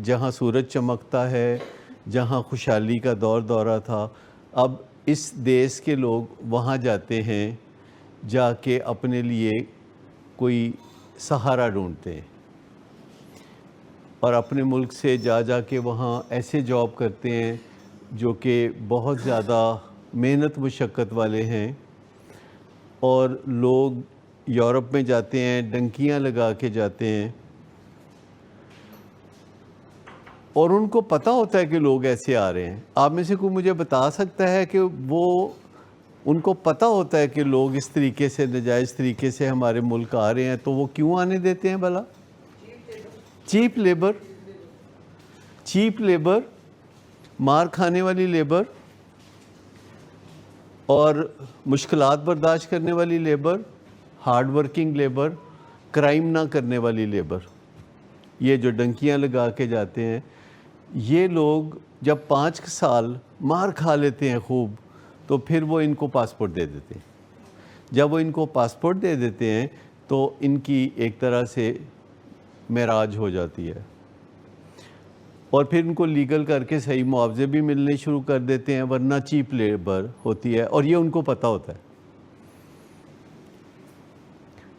جہاں سورج چمکتا ہے، جہاں خوشحالی کا دورہ تھا، اب اس دیس کے لوگ وہاں جاتے ہیں، جا کے اپنے لیے کوئی سہارا ڈھونڈتے ہیں، اور اپنے ملک سے جا کے وہاں ایسے جاب کرتے ہیں جو کہ بہت زیادہ محنت مشقت والے ہیں، اور لوگ یورپ میں جاتے ہیں، ڈنکیاں لگا کے جاتے ہیں، اور ان کو پتہ ہوتا ہے کہ لوگ ایسے آ رہے ہیں۔ آپ میں سے کوئی مجھے بتا سکتا ہے کہ ان کو پتہ ہوتا ہے کہ لوگ اس طریقے سے ناجائز طریقے سے ہمارے ملک آ رہے ہیں، تو وہ کیوں آنے دیتے ہیں بھلا؟ چیپ لیبر، مار کھانے والی لیبر، اور مشکلات برداشت کرنے والی labour, hard working labour, crime نہ کرنے والی لیبر، یہ جو ڈنکیاں لگا کے جاتے ہیں، یہ لوگ جب 5 سال مار کھا لیتے ہیں خوب، تو پھر وہ ان کو پاسپورٹ دے دیتے ہیں۔ جب وہ ان کو پاسپورٹ دے دیتے ہیں تو ان کی ایک طرح سے معراج ہو جاتی ہے، اور پھر ان کو لیگل کر کے صحیح معاوضے بھی ملنے شروع کر دیتے ہیں، ورنہ چیپ لیبر ہوتی ہے، اور یہ ان کو پتہ ہوتا ہے۔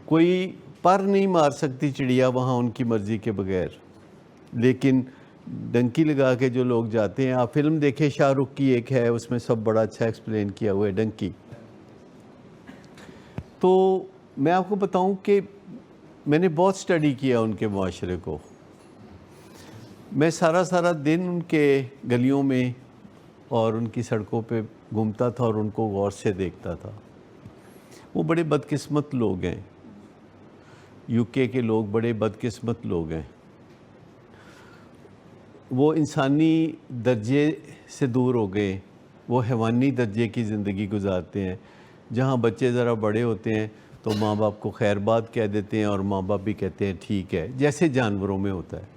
کوئی پر نہیں مار سکتی چڑیا وہاں ان کی مرضی کے بغیر، لیکن ڈنکی لگا کے جو لوگ جاتے ہیں، آپ فلم دیکھیں شاہ رخ کی ایک ہے، اس میں سب بڑا اچھا ایکسپلین کیا ہوا ہے، ڈنکی۔ تو میں آپ کو بتاؤں کہ میں نے بہت سٹڈی کیا ان کے معاشرے کو، میں سارا دن ان کے گلیوں میں اور ان کی سڑکوں پہ گھومتا تھا اور ان کو غور سے دیکھتا تھا۔ وہ بڑے بدقسمت لوگ ہیں، یو کے لوگ بڑے بدقسمت لوگ ہیں، وہ انسانی درجے سے دور ہو گئے، وہ حیوانی درجے کی زندگی گزارتے ہیں، جہاں بچے ذرا بڑے ہوتے ہیں تو ماں باپ کو خیر بات کہہ دیتے ہیں، اور ماں باپ بھی کہتے ہیں ٹھیک ہے، جیسے جانوروں میں ہوتا ہے۔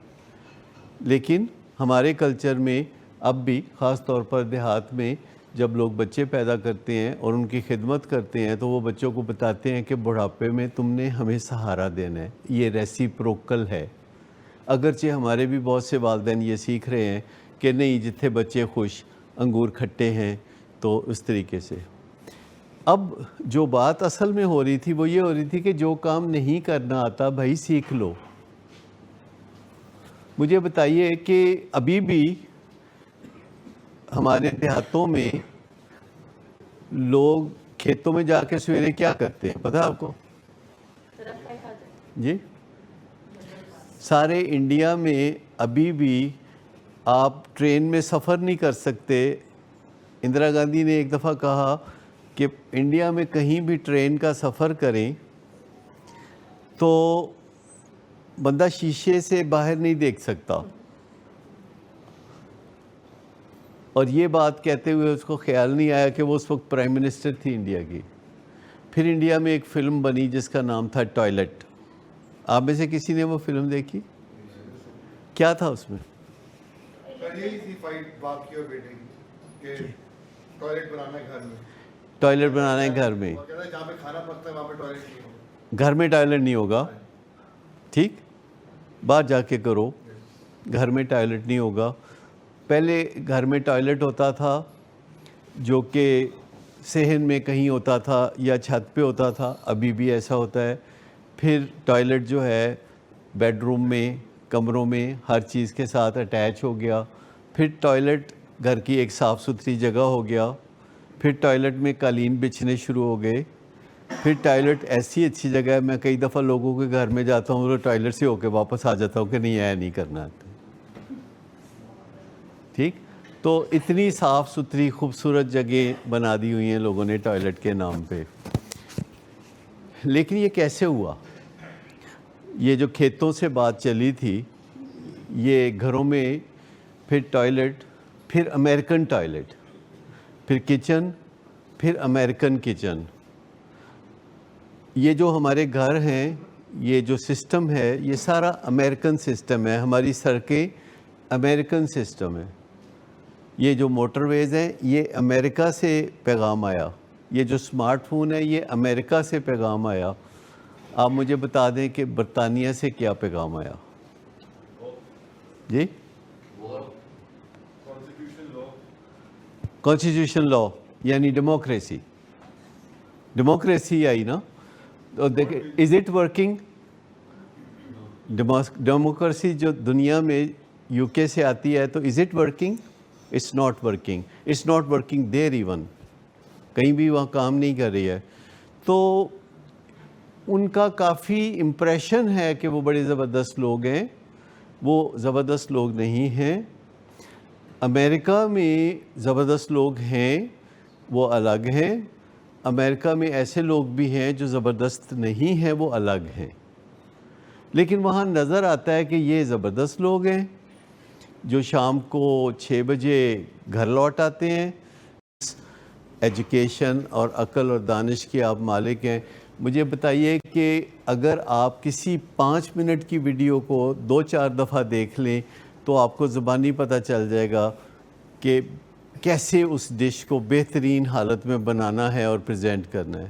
لیکن ہمارے کلچر میں اب بھی، خاص طور پر دیہات میں، جب لوگ بچے پیدا کرتے ہیں اور ان کی خدمت کرتے ہیں، تو وہ بچوں کو بتاتے ہیں کہ بڑھاپے میں تم نے ہمیں سہارا دینا ہے، یہ ریسیپروکل ہے۔ اگرچہ ہمارے بھی بہت سے والدین یہ سیکھ رہے ہیں کہ نہیں، جتنے بچے خوش، انگور کھٹے ہیں، تو اس طریقے سے۔ اب جو بات اصل میں ہو رہی تھی وہ یہ ہو رہی تھی کہ جو کام نہیں کرنا آتا بھائی سیکھ لو۔ مجھے بتائیے کہ ابھی بھی ہمارے دیہاتوں میں لوگ کھیتوں میں جا کے سویرے کیا کرتے ہیں پتہ آپ کو؟ جی، سارے انڈیا میں ابھی بھی آپ ٹرین میں سفر نہیں کر سکتے۔ اندرا گاندھی نے ایک دفعہ کہا کہ انڈیا میں کہیں بھی ٹرین کا سفر کریں تو بندہ شیشے سے باہر نہیں دیکھ سکتا، اور یہ بات کہتے ہوئے اس کو خیال نہیں آیا کہ وہ اس وقت پرائم منسٹر تھی انڈیا کی۔ پھر انڈیا میں ایک فلم بنی جس کا نام تھا ٹوائلٹ۔ آپ میں سے کسی نے وہ فلم دیکھی؟ کیا تھا اس میں؟ یہی تھی فائٹ باپ کی اور بیٹے کی کہ ٹوائلٹ بنانا ہے گھر میں، ٹوائلٹ بنانا ہے گھر میں، وہ کہتا ہے جہاں پہ کھانا پکتا ہے وہاں پہ ٹوائلٹ نہیں ہوگا، گھر میں ٹوائلٹ نہیں ہوگا، ٹھیک، باہر جا کے کرو، گھر میں ٹوائلٹ نہیں ہوگا۔ پہلے گھر میں ٹوائلٹ ہوتا تھا جو کہ صحن میں کہیں ہوتا تھا یا چھت پہ ہوتا تھا، ابھی بھی ایسا ہوتا ہے۔ پھر ٹوائلٹ جو ہے بیڈ روم میں، کمروں میں، ہر چیز کے ساتھ اٹیچ ہو گیا۔ پھر ٹوائلٹ گھر کی ایک صاف ستھری جگہ ہو گیا۔ پھر ٹوائلٹ میں قالین بچھنے شروع ہو گئے۔ پھر ٹوائلٹ ایسی اچھی جگہ ہے، میں کئی دفعہ لوگوں کے گھر میں جاتا ہوں تو ٹوائلٹ سے ہو کے واپس آ جاتا ہوں کہ نہیں آیا نہیں کرنا، ٹھیک۔ تو اتنی صاف ستھری خوبصورت جگہ بنا دی ہوئی ہیں لوگوں نے ٹوائلٹ کے نام پہ۔ لیکن یہ کیسے ہوا؟ یہ جو کھیتوں سے بات چلی تھی، یہ گھروں میں، پھر ٹوائلٹ، پھر امریکن ٹوائلٹ، پھر کچن، پھر امریکن کچن۔ یہ جو ہمارے گھر ہیں، یہ جو سسٹم ہے، یہ سارا امریکن سسٹم ہے۔ ہماری سڑکیں امریکن سسٹم ہے۔ یہ جو موٹر ویز ہیں، یہ امریکہ سے پیغام آیا۔ یہ جو سمارٹ فون ہے، یہ امریکہ سے پیغام آیا۔ آپ مجھے بتا دیں کہ برطانیہ سے کیا پیغام آیا؟ جی، کانسٹیٹیوشن لا یعنی ڈیموکریسی آئی نا. تو دیکھیں از اٹ ورکنگ؟ ڈیموکریسی جو دنیا میں یو کے سے آتی ہے تو is it working? It's not working. It's not working there even. کہیں بھی وہاں کام نہیں کر رہی ہے. تو ان کا کافی امپریشن ہے کہ وہ بڑے زبردست لوگ ہیں. وہ زبردست لوگ نہیں ہیں. امریکہ میں زبردست لوگ ہیں، وہ الگ ہیں. امریکہ میں ایسے لوگ بھی ہیں جو زبردست نہیں ہیں، وہ الگ ہیں. لیکن وہاں نظر آتا ہے کہ یہ زبردست لوگ ہیں جو شام کو 6 بجے گھر لوٹ آتے ہیں. ایجوکیشن اور عقل اور دانش کے آپ مالک ہیں. مجھے بتائیے کہ اگر آپ کسی 5 منٹ کی ویڈیو کو 2-4 دفعہ دیکھ لیں تو آپ کو زبانی پتہ چل جائے گا کہ کیسے اس ڈش کو بہترین حالت میں بنانا ہے اور پریزنٹ کرنا ہے.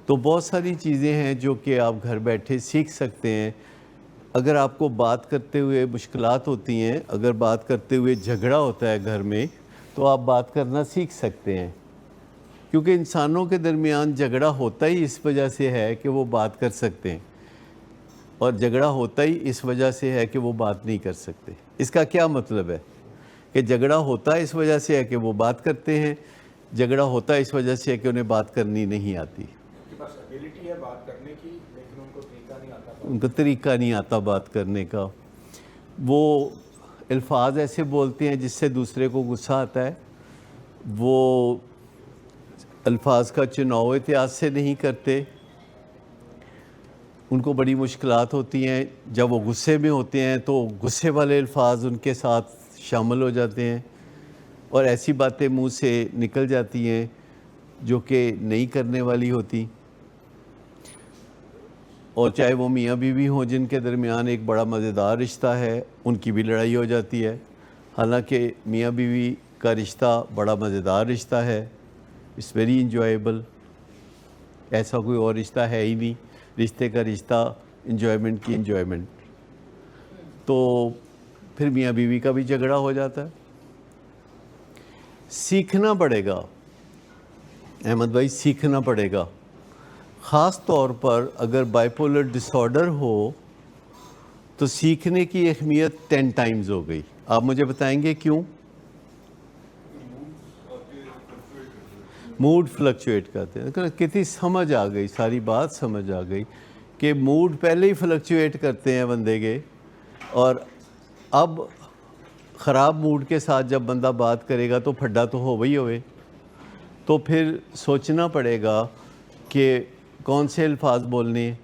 تو بہت ساری چیزیں ہیں جو کہ آپ گھر بیٹھے سیکھ سکتے ہیں. اگر آپ کو بات کرتے ہوئے مشکلات ہوتی ہیں، اگر بات کرتے ہوئے جھگڑا ہوتا ہے گھر میں، تو آپ بات کرنا سیکھ سکتے ہیں. کیونکہ انسانوں کے درمیان جھگڑا ہوتا ہی اس وجہ سے ہے کہ وہ بات کر سکتے ہیں، اور جھگڑا ہوتا ہی اس وجہ سے ہے کہ وہ بات نہیں کر سکتے. اس کا کیا مطلب ہے؟ کہ جھگڑا ہوتا اس وجہ سے ہے کہ وہ بات کرتے ہیں، جھگڑا ہوتا اس وجہ سے ہے کہ انہیں بات کرنی نہیں آتی. ان کے پاس ایبیلٹی ہے بات کرنے کی، لیکن ان کو طریقہ نہیں آتا. ان کو طریقہ نہیں آتا بات کرنے کا. وہ الفاظ ایسے بولتے ہیں جس سے دوسرے کو غصہ آتا ہے. وہ الفاظ کا چناؤ احتیاط سے نہیں کرتے. ان کو بڑی مشکلات ہوتی ہیں. جب وہ غصے میں ہوتے ہیں تو غصے والے الفاظ ان کے ساتھ شامل ہو جاتے ہیں، اور ایسی باتیں منہ سے نکل جاتی ہیں جو کہ نہیں کرنے والی ہوتی. اور چاہے وہ میاں بیوی ہوں جن کے درمیان ایک بڑا مزیدار رشتہ ہے، ان کی بھی لڑائی ہو جاتی ہے. حالانکہ میاں بیوی کا رشتہ بڑا مزیدار رشتہ ہے. It's very enjoyable. ایسا کوئی اور رشتہ ہے ہی نہیں. رشتے کا رشتہ، انجوائمنٹ کی انجوائمنٹ. تو پھر میاں بیوی کا بھی جھگڑا ہو جاتا ہے. سیکھنا پڑے گا احمد بھائی، سیکھنا پڑے گا. خاص طور پر اگر بائیپولر ڈس آرڈر ہو تو سیکھنے کی اہمیت 10 ٹائمز ہو گئی. آپ مجھے بتائیں گے کیوں؟ موڈ فلکچویٹ کرتے ہیں. کتنی سمجھ آ گئی، ساری بات سمجھ آ گئی کہ موڈ پہلے ہی فلکچویٹ کرتے ہیں بندے کے. اور اب خراب موڈ کے ساتھ جب بندہ بات کرے گا تو پھڈا تو ہو ہی ہوئے. تو پھر سوچنا پڑے گا کہ کون سے الفاظ بولنے ہیں،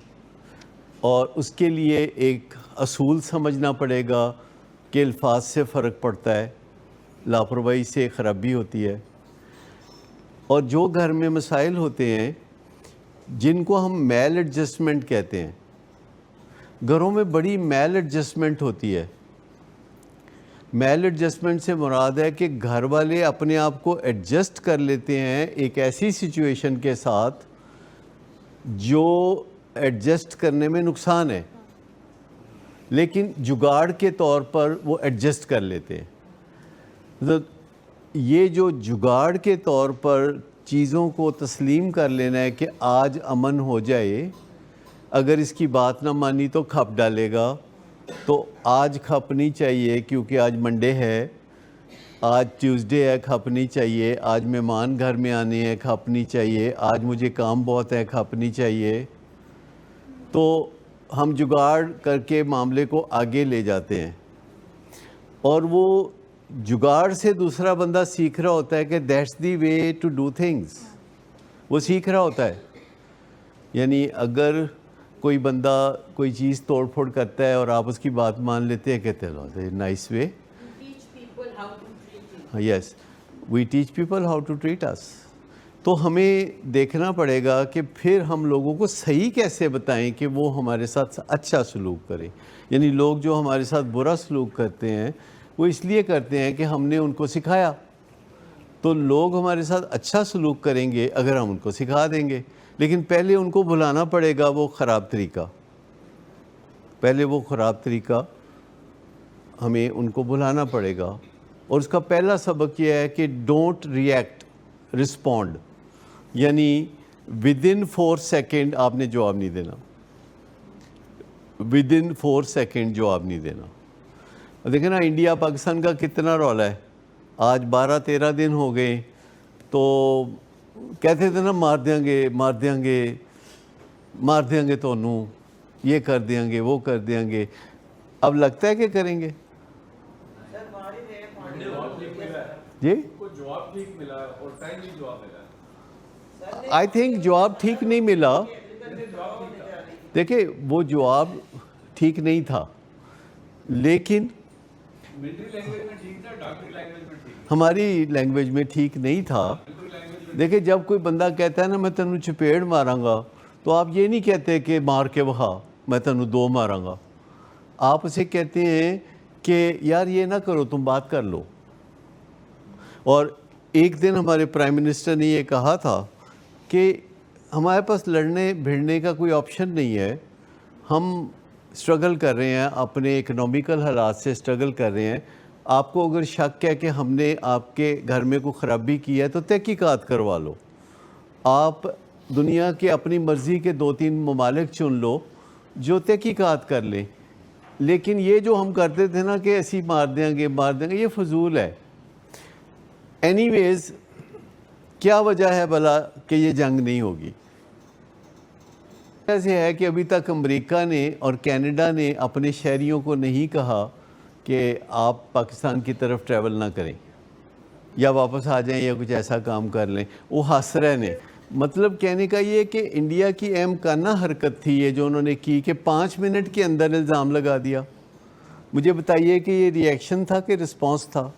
اور اس کے لیے ایک اصول سمجھنا پڑے گا کہ الفاظ سے فرق پڑتا ہے، لاپرواہی سے خرابی ہوتی ہے. اور جو گھر میں مسائل ہوتے ہیں جن کو ہم میل ایڈجسٹمنٹ کہتے ہیں، گھروں میں بڑی میل ایڈجسٹمنٹ ہوتی ہے. میل ایڈجسٹمنٹ سے مراد ہے کہ گھر والے اپنے آپ کو ایڈجسٹ کر لیتے ہیں ایک ایسی سچویشن کے ساتھ جو ایڈجسٹ کرنے میں نقصان ہے، لیکن جگاڑ کے طور پر وہ ایڈجسٹ کر لیتے ہیں. یہ جو جگاڑ کے طور پر چیزوں کو تسلیم کر لینا ہے کہ آج امن ہو جائے، اگر اس کی بات نہ مانی تو کھپ ڈالے گا، تو آج کھپنی چاہیے کیونکہ آج منڈے ہے، آج ٹیوزڈے ہے، کھپنی چاہیے. آج مہمان گھر میں آنے ہیں، کھپنی چاہیے. آج مجھے کام بہت ہے، کھپنی چاہیے. تو ہم جگاڑ کر کے معاملے کو آگے لے جاتے ہیں، اور وہ جگاڑ سے دوسرا بندہ سیکھ رہا ہوتا ہے کہ that's the way to do things. وہ سیکھ رہا ہوتا ہے. یعنی اگر کوئی بندہ کوئی چیز توڑ پھوڑ کرتا ہے اور آپ اس کی بات مان لیتے ہیں، کہتے ہیں nice way. Yes, we teach people how to treat us. تو ہمیں دیکھنا پڑے گا کہ پھر ہم لوگوں کو صحیح کیسے بتائیں کہ وہ ہمارے ساتھ اچھا سلوک کریں. یعنی لوگ جو ہمارے ساتھ برا سلوک کرتے ہیں وہ اس لیے کرتے ہیں کہ ہم نے ان کو سکھایا. تو لوگ ہمارے ساتھ اچھا سلوک کریں گے اگر ہم ان کو سکھا دیں گے، لیکن پہلے ان کو بھلانا پڑے گا وہ خراب طریقہ. پہلے وہ خراب طریقہ ہمیں ان کو بھلانا پڑے گا. اور اس کا پہلا سبق یہ ہے کہ ڈونٹ ریئیکٹ، رسپونڈ، یعنی ود ان 4 سیکنڈ آپ نے جواب نہیں دینا، ود ان 4 سیکنڈ جواب نہیں دینا۔ دیکھیں نا انڈیا پاکستان کا کتنا رولا ہے، آج 12-13 دن ہو گئے، تو کہتے تھے نا مار دیں گے مار دیں گے مار دیں گے، تو انہوں یہ کر دیں گے وہ کر دیں گے، اب لگتا ہے کہ کریں گے؟ جی جواب ٹھیک ملا اور ٹائملی جواب ملا۔ آئی تھنک جواب ٹھیک نہیں ملا۔ دیکھیں وہ جواب ٹھیک نہیں تھا، لیکن ہماری لینگویج میں ٹھیک نہیں تھا۔ دیکھیں جب کوئی بندہ کہتا ہے نا میں تینوں چپیڑ ماراں گا، تو آپ یہ نہیں کہتے کہ مار کے بہا میں تینوں 2 ماراں گا، آپ اسے کہتے ہیں کہ یار یہ نہ کرو، تم بات کر لو۔ اور ایک دن ہمارے پرائم منسٹر نے یہ کہا تھا کہ ہمارے پاس لڑنے بھیڑنے کا کوئی آپشن نہیں ہے، ہم اسٹرگل کر رہے ہیں، اپنے اکنامیکل حالات سے اسٹرگل کر رہے ہیں، آپ کو اگر شک ہے کہ ہم نے آپ کے گھر میں کوئی خرابی کی ہے تو تحقیقات کروا لو، آپ دنیا کے اپنی مرضی کے 2-3 ممالک چن لو جو تحقیقات کر لیں، لیکن یہ جو ہم کرتے تھے نا کہ ایسی مار دیں گے یہ فضول ہے۔ اینی ویز کیا وجہ ہے بھلا کہ یہ جنگ نہیں ہوگی؟ ایسے ہے کہ ابھی تک امریکہ نے اور کینیڈا نے اپنے شہریوں کو نہیں کہا کہ آپ پاکستان کی طرف ٹریول نہ کریں یا واپس آ جائیں یا کچھ ایسا کام کر لیں، وہ ہنس رہے نے۔ مطلب کہنے کا یہ کہ انڈیا کی اہم کانہ حرکت تھی یہ جو انہوں نے کی کہ 5 منٹ کے اندر الزام لگا دیا۔ مجھے بتائیے کہ یہ ری ایکشن تھا کہ رسپانس تھا؟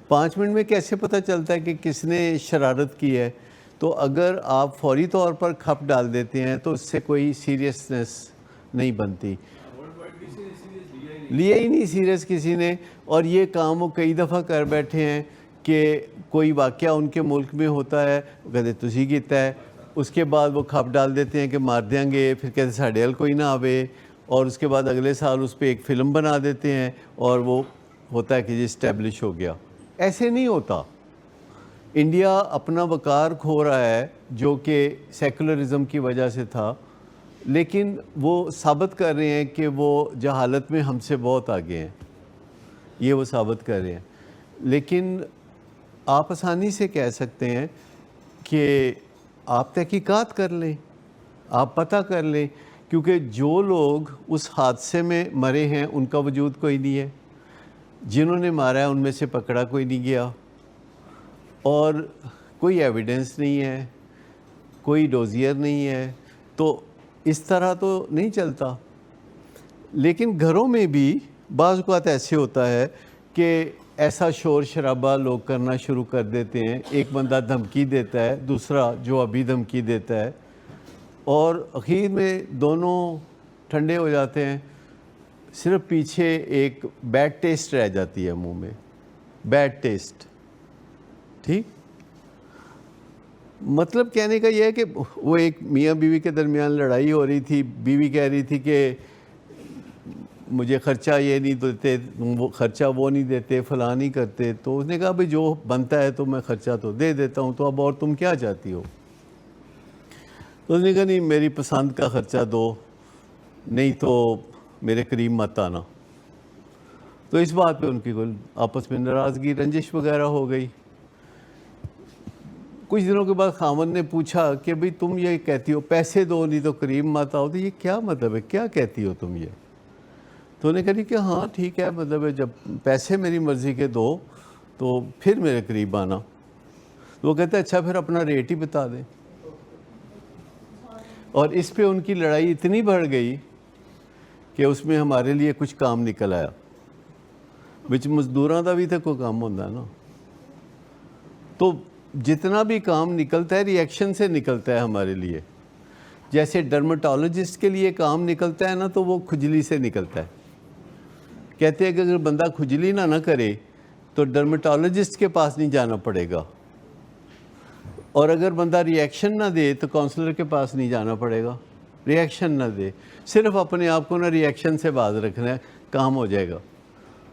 5 منٹ میں کیسے پتہ چلتا ہے کہ کس نے شرارت کی ہے؟ تو اگر آپ فوری طور پر کھپ ڈال دیتے ہیں تو اس سے کوئی سیریسنس نہیں بنتی، لیا ہی نہیں سیریس کسی نے۔ اور یہ کام وہ کئی دفعہ کر بیٹھے ہیں کہ کوئی واقعہ ان کے ملک میں ہوتا ہے، وہ کہتے تسی کیتا ہے، اس کے بعد وہ کھپ ڈال دیتے ہیں کہ مار دیں گے، پھر کہتے ساڑے حل کوئی نہ آوے، اور اس کے بعد اگلے سال اس پہ ایک فلم بنا دیتے ہیں اور وہ ہوتا ہے کہ جی اسٹیبلش ہو گیا۔ ایسے نہیں ہوتا۔ انڈیا اپنا وقار کھو رہا ہے جو کہ سیکولرزم کی وجہ سے تھا، لیکن وہ ثابت کر رہے ہیں کہ وہ جہالت میں ہم سے بہت آگے ہیں، یہ وہ ثابت کر رہے ہیں۔ لیکن آپ آسانی سے کہہ سکتے ہیں کہ آپ تحقیقات کر لیں، آپ پتہ کر لیں، کیونکہ جو لوگ اس حادثے میں مرے ہیں ان کا وجود کوئی نہیں ہے، جنہوں نے مارا ہے ان میں سے پکڑا کوئی نہیں گیا، اور کوئی ایویڈنس نہیں ہے، کوئی ڈوزیئر نہیں ہے، تو اس طرح تو نہیں چلتا۔ لیکن گھروں میں بھی بعض اوقات ایسے ہوتا ہے کہ ایسا شور شرابہ لوگ کرنا شروع کر دیتے ہیں، ایک بندہ دھمکی دیتا ہے، دوسرا جو ابھی دھمکی دیتا ہے، اور اخیر میں دونوں ٹھنڈے ہو جاتے ہیں، صرف پیچھے ایک بیڈ ٹیسٹ رہ جاتی ہے منہ میں، بیڈ ٹیسٹ۔ ٹھیک، مطلب کہنے کا یہ ہے کہ وہ ایک میاں بیوی کے درمیان لڑائی ہو رہی تھی، بیوی کہہ رہی تھی کہ مجھے خرچہ یہ نہیں دیتے، وہ خرچہ وہ نہیں دیتے، فلاں نہیں کرتے، تو اس نے کہا بھئی جو بنتا ہے تو میں خرچہ تو دے دیتا ہوں، تو اب اور تم کیا چاہتی ہو؟ تو اس نے کہا نہیں میری پسند کا خرچہ دو، نہیں تو میرے قریب مت آنا۔ تو اس بات پہ ان کی کوئی آپس میں ناراضگی رنجش وغیرہ ہو گئی۔ کچھ دنوں کے بعد خاوند نے پوچھا کہ بھئی تم یہ کہتی ہو پیسے دو نہیں تو قریب مت آؤ، تو یہ کیا مطلب ہے، کیا کہتی ہو تم یہ؟ تو انہوں نے کہا کہ ہاں ٹھیک ہے، مطلب ہے جب پیسے میری مرضی کے دو تو پھر میرے قریب آنا۔ تو وہ کہتے ہیں اچھا پھر اپنا ریٹ ہی بتا دیں۔ اور اس پہ ان کی لڑائی اتنی بڑھ گئی کہ اس میں ہمارے لیے کچھ کام نکل آیا، وچ مزدوراں دا بھی تو کوئی کام ہوتا ہے نا۔ تو جتنا بھی کام نکلتا ہے ری ایکشن سے نکلتا ہے ہمارے لیے، جیسے ڈرمٹالوجسٹ کے لیے کام نکلتا ہے نا تو وہ کھجلی سے نکلتا ہے۔ کہتے ہیں کہ اگر بندہ کھجلی نہ کرے تو ڈرمٹالوجسٹ کے پاس نہیں جانا پڑے گا، اور اگر بندہ ری ایکشن نہ دے تو کاؤنسلر کے پاس نہیں جانا پڑے گا۔ ری ایکشن نہ دے، صرف اپنے آپ کو نا ری ایکشن سے باز رکھنا ہے، کام ہو جائے گا۔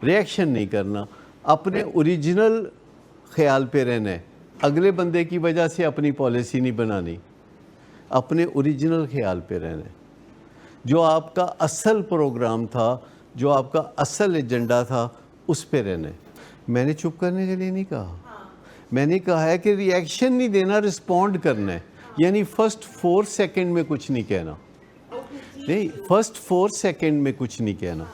ری ایکشن نہیں کرنا، اپنے اوریجنل خیال پہ رہنا ہے, اگلے بندے کی وجہ سے اپنی پالیسی نہیں بنانی, اپنے اوریجنل خیال پہ رہنا ہے. جو آپ کا اصل پروگرام تھا, جو آپ کا اصل ایجنڈا تھا, اس پہ رہنا ہے. میں نے چپ کرنے کے لیے نہیں کہا, میں نے کہا ہے کہ ری ایکشن نہیں دینا, رسپونڈ کرنا ہے. یعنی فرسٹ 4 سیکنڈ میں کچھ نہیں کہنا, نہیں, فرسٹ 4 سیکنڈ میں کچھ نہیں کہنا.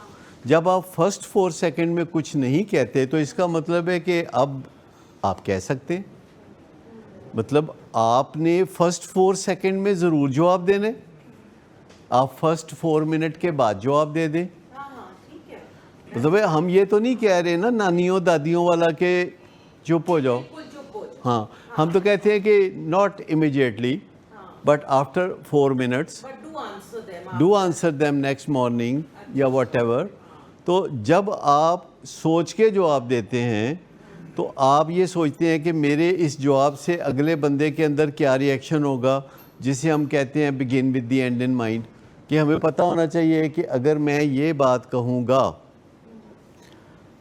جب آپ فرسٹ 4 سیکنڈ میں کچھ نہیں کہتے تو اس کا مطلب ہے کہ اب آپ کہہ سکتے ہیں. مطلب آپ نے فرسٹ 4 سیکنڈ میں ضرور جواب دینے, آپ فرسٹ 4 منٹ کے بعد جواب دے دیں. مطلب ہم یہ تو نہیں کہہ رہے نا نانیوں دادیوں والا کہ چپ ہو جاؤ, ہاں, ہم تو کہتے ہیں کہ not immediately but after 4 minutes do answer them next morning یا واٹ ایور. تو جب آپ سوچ کے جواب دیتے ہیں تو آپ یہ سوچتے ہیں کہ میرے اس جواب سے اگلے بندے کے اندر کیا ری ایکشن ہوگا, جسے ہم کہتے ہیں بگن with the end in mind, کہ ہمیں پتہ ہونا چاہیے کہ اگر میں یہ بات کہوں گا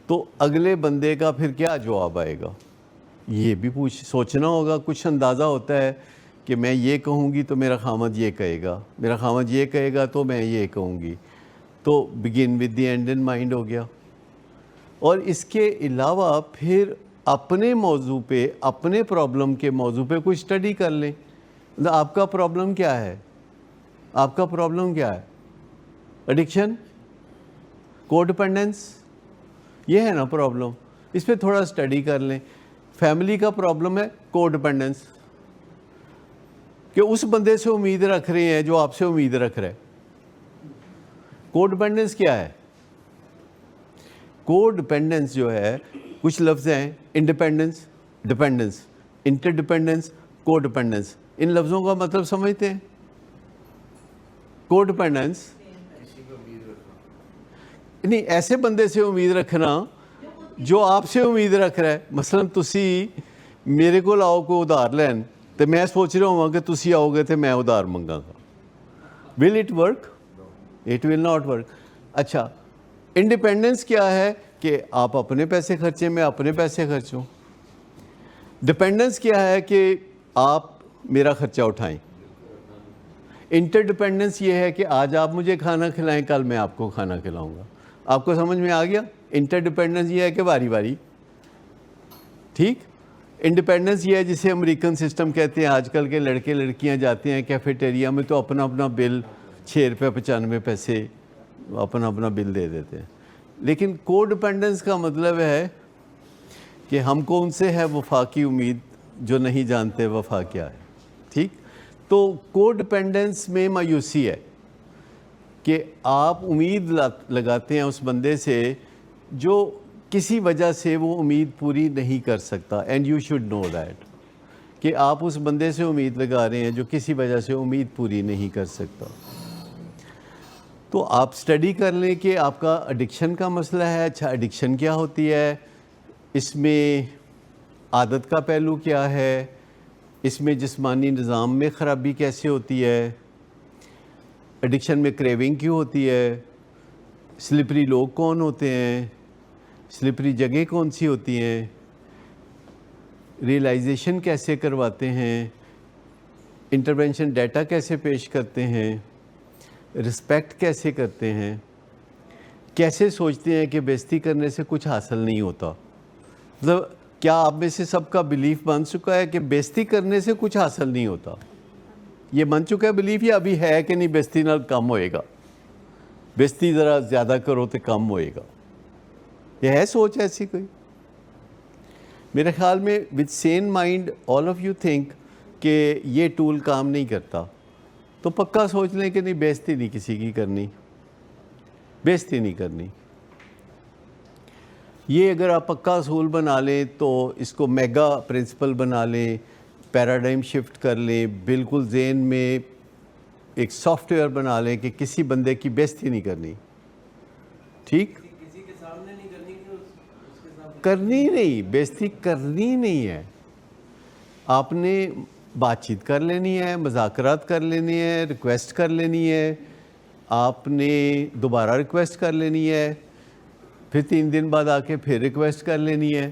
تو اگلے بندے کا پھر کیا جواب آئے گا. یہ بھی سوچنا ہوگا, کچھ اندازہ ہوتا ہے کہ میں یہ کہوں گی تو میرا خامد یہ کہے گا, میرا خامد یہ کہے گا تو میں یہ کہوں گی, تو begin with the end in mind ہو گیا. اور اس کے علاوہ پھر اپنے موضوع پہ, اپنے پرابلم کے موضوع پہ کوئی اسٹڈی کر لیں. آپ کا پرابلم کیا ہے, آپ کا پرابلم کیا ہے؟ ایڈکشن, کو ڈپینڈنس, یہ ہے نا پرابلم, اس پہ تھوڑا اسٹڈی کر لیں. فیملی کا پرابلم ہے کو ڈپینڈنس, کہ اس بندے سے امید رکھ رہے ہیں جو آپ سے امید رکھ رہا ہے. کو ڈپینڈنس کیا ہے؟ کو ڈپینڈنس جو ہے, کچھ لفظ ہیں, انڈیپینڈنس, ڈپینڈنس, انٹر ڈپینڈنس, کو ڈپینڈنس. ان لفظوں کا مطلب سمجھتے ہیں؟ کو ڈپینڈنس نہیں, ایسے بندے سے امید رکھنا جو آپ سے امید رکھ رہا ہے. مثلا تسی میرے کو آؤ کو ادھار لین تو میں سوچ رہا ہوں کہ تسی آؤ گے تو میں ادھار منگا گا. Will it work? It will not work. اچھا, انڈیپینڈنس کیا ہے کہ آپ اپنے پیسے خرچیں, میں اپنے پیسے خرچوں. ڈپینڈنس کیا ہے کہ آپ میرا خرچہ اٹھائیں. انٹر ڈپینڈنس یہ ہے کہ آج آپ مجھے کھانا کھلائیں, کل میں آپ کو کھانا کھلاؤں گا. آپ کو سمجھ میں آ گیا؟ انٹر ڈپینڈنس یہ ہے کہ باری باری, ٹھیک. انڈیپینڈنس یہ ہے جسے امریکن سسٹم کہتے ہیں. آج کل کے لڑکے لڑکیاں جاتے ہیں کیفیٹیریا میں تو اپنا اپنا بل 6.95 اپنا اپنا بل دے دیتے ہیں. لیکن کو ڈپینڈنس کا مطلب ہے کہ ہم کو ان سے ہے وفا کی امید جو نہیں جانتے وفا کیا ہے, ٹھیک. تو کو ڈپینڈنس میں مایوسی ہے کہ آپ امید لگاتے ہیں اس بندے سے جو کسی وجہ سے وہ امید پوری نہیں کر سکتا. And you should know that کہ آپ اس بندے سے امید لگا رہے ہیں جو کسی وجہ سے امید پوری نہیں کر سکتا. تو آپ اسٹڈی کر لیں کہ آپ کا ایڈکشن کا مسئلہ ہے. اچھا, ایڈکشن کیا ہوتی ہے, اس میں عادت کا پہلو کیا ہے, اس میں جسمانی نظام میں خرابی کیسے ہوتی ہے, ایڈکشن میں کریونگ کیوں ہوتی ہے, سلپری لوگ کون ہوتے ہیں, سلپری جگہیں کون سی ہوتی ہیں, ریئلائزیشن کیسے کرواتے ہیں, انٹرونشن ڈیٹا کیسے پیش کرتے ہیں, رسپیکٹ کیسے کرتے ہیں, کیسے سوچتے ہیں کہ بےزتی کرنے سے کچھ حاصل نہیں ہوتا. مطلب کیا آپ میں سے سب کا بلیف بن چکا ہے کہ بےزتی کرنے سے کچھ حاصل نہیں ہوتا؟ یہ بن چکا ہے بلیف, یا ابھی ہے کہ نہیں بےزتی نال کم ہوئے گا, بےزتی ذرا زیادہ کرو تو کم ہوئے گا؟ یہ ہے سوچ ایسی کوئی؟ میرے خیال میں with sane mind all of you think کہ یہ ٹول کام نہیں کرتا, تو پکا سوچ لیں کہ نہیں بےزتی نہیں کسی کی کرنی, بےزتی نہیں کرنی. یہ اگر آپ پکا اصول بنا لیں تو اس کو میگا پرنسپل بنا لیں, پیراڈائم شفٹ کر لیں, بالکل ذہن میں ایک سافٹ ویئر بنا لیں کہ کسی بندے کی بےزتی نہیں کرنی, ٹھیک. کسی کے سامنے نہیں کرنی, کرنی نہیں, بےزتی کرنی نہیں ہے. آپ نے بات چیت کر لینی ہے, مذاکرات کر لینی ہے, ریکویسٹ کر لینی ہے, آپ نے دوبارہ ریکویسٹ کر لینی ہے, پھر 3 دن بعد آ کے پھر ریکویسٹ کر لینی ہے.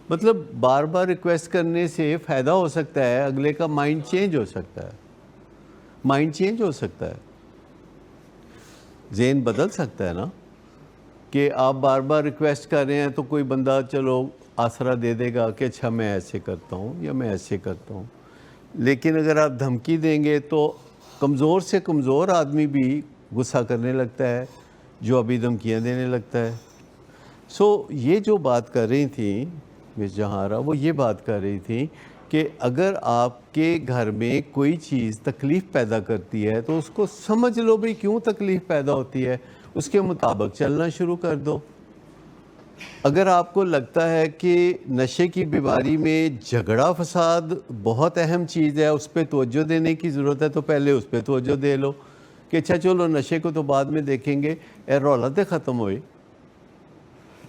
مطلب بار بار ریکویسٹ کرنے سے فائدہ ہو سکتا ہے, اگلے کا مائنڈ چینج ہو سکتا ہے, مائنڈ چینج ہو سکتا ہے, ذہن بدل سکتا ہے نا. کہ آپ بار بار ریکویسٹ کر رہے ہیں تو کوئی بندہ چلو آسرا دے دے گا کہ اچھا میں ایسے کرتا ہوں یا میں ایسے کرتا ہوں. لیکن اگر آپ دھمکی دیں گے تو کمزور سے کمزور آدمی بھی غصہ کرنے لگتا ہے, جو ابھی دھمکیاں دینے لگتا ہے. یہ جو بات کر رہی تھیں مس جہاں، وہ یہ بات کر رہی تھیں کہ اگر آپ کے گھر میں کوئی چیز تکلیف پیدا کرتی ہے تو اس کو سمجھ لو بھئی کیوں تکلیف پیدا ہوتی ہے, اس کے مطابق چلنا شروع کر دو. اگر آپ کو لگتا ہے کہ نشے کی بیماری میں جھگڑا فساد بہت اہم چیز ہے, اس پہ توجہ دینے کی ضرورت ہے, تو پہلے اس پہ توجہ دے لو کہ اچھا چلو نشے کو تو بعد میں دیکھیں گے, رولتے ختم ہوئے.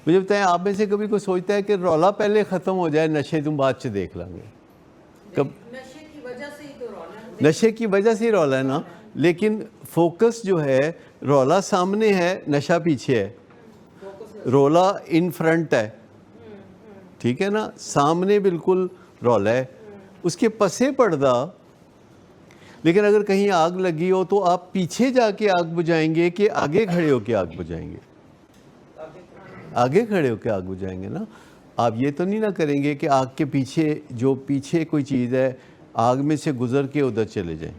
مجھے بتائیں آپ میں سے کبھی کوئی سوچتا ہے کہ رولا پہلے ختم ہو جائے, نشے تم بعد سے دیکھ لیں گے؟ نشے کی وجہ سے ہی تو رولا ہے. نشے کی وجہ سے ہی رولا ہے نا, لیکن فوکس جو ہے رولا سامنے ہے, نشہ پیچھے ہے. رولا ان فرنٹ ہے, ٹھیک ہے نا, سامنے بالکل رولا ہے, اس کے پسے پردہ. لیکن اگر کہیں آگ لگی ہو تو آپ پیچھے جا کے آگ بجھائیں گے کہ آگے کھڑے ہو کے آگ بجھائیں گے؟ آگے کھڑے ہو کے آگ بجھائیں گے نا. آپ یہ تو نہیں نہ کریں گے کہ آگ کے پیچھے جو پیچھے کوئی چیز ہے آگ میں سے گزر کے ادھر چلے جائیں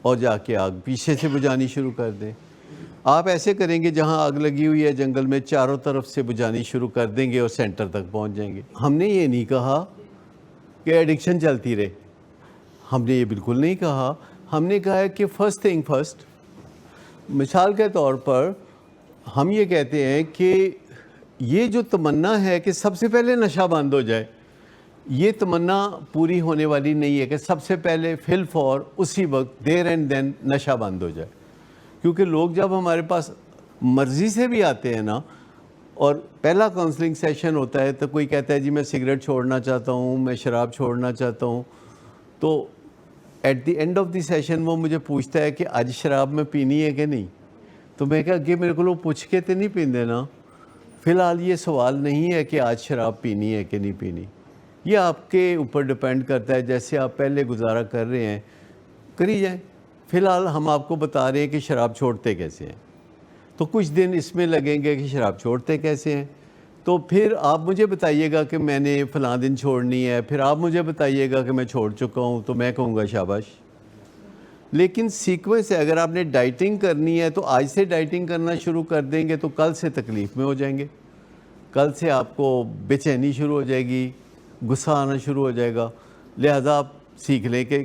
اور جا کے آگ پیچھے سے بجھانی شروع کر دیں. آپ ایسے کریں گے جہاں آگ لگی ہوئی ہے جنگل میں, چاروں طرف سے بجھانی شروع کر دیں گے اور سینٹر تک پہنچ جائیں گے. ہم نے یہ نہیں کہا کہ ایڈکشن چلتی رہے, ہم نے یہ بالکل نہیں کہا. ہم نے کہا ہے کہ فرسٹ تھنگ فرسٹ. مثال کے طور پر ہم یہ کہتے ہیں کہ یہ جو تمنا ہے کہ سب سے پہلے نشہ بند ہو جائے, یہ تمنا پوری ہونے والی نہیں ہے کہ سب سے پہلے فل فور اسی وقت دیر اینڈ دین نشہ بند ہو جائے. کیونکہ لوگ جب ہمارے پاس مرضی سے بھی آتے ہیں نا, اور پہلا کاؤنسلنگ سیشن ہوتا ہے تو کوئی کہتا ہے جی میں سگریٹ چھوڑنا چاہتا ہوں, میں شراب چھوڑنا چاہتا ہوں, تو at the end of the session وہ مجھے پوچھتا ہے کہ آج شراب میں پینی ہے کہ نہیں. تو میں کہا کہ میرے کو لوگ پوچھ کے تو نہیں پیندے نا. فی الحال یہ سوال نہیں ہے کہ آج شراب پینی ہے کہ نہیں پینی, یہ آپ کے اوپر ڈپینڈ کرتا ہے. جیسے آپ پہلے گزارا کر رہے ہیں کری جائیں. فی الحال ہم آپ کو بتا رہے ہیں کہ شراب چھوڑتے کیسے ہیں, تو کچھ دن اس میں لگیں گے کہ شراب چھوڑتے کیسے ہیں. تو پھر آپ مجھے بتائیے گا کہ میں نے فلاں دن چھوڑنی ہے, پھر آپ مجھے بتائیے گا کہ میں چھوڑ چکا ہوں, تو میں کہوں گا شاباش. لیکن سیکوینس ہے, اگر آپ نے ڈائٹنگ کرنی ہے تو آج سے ڈائٹنگ کرنا شروع کر دیں گے تو کل سے تکلیف میں ہو جائیں گے, کل سے آپ کو بے چینی شروع ہو جائے گی, غصہ آنا شروع ہو جائے گا. لہذا آپ سیکھ لیں کہ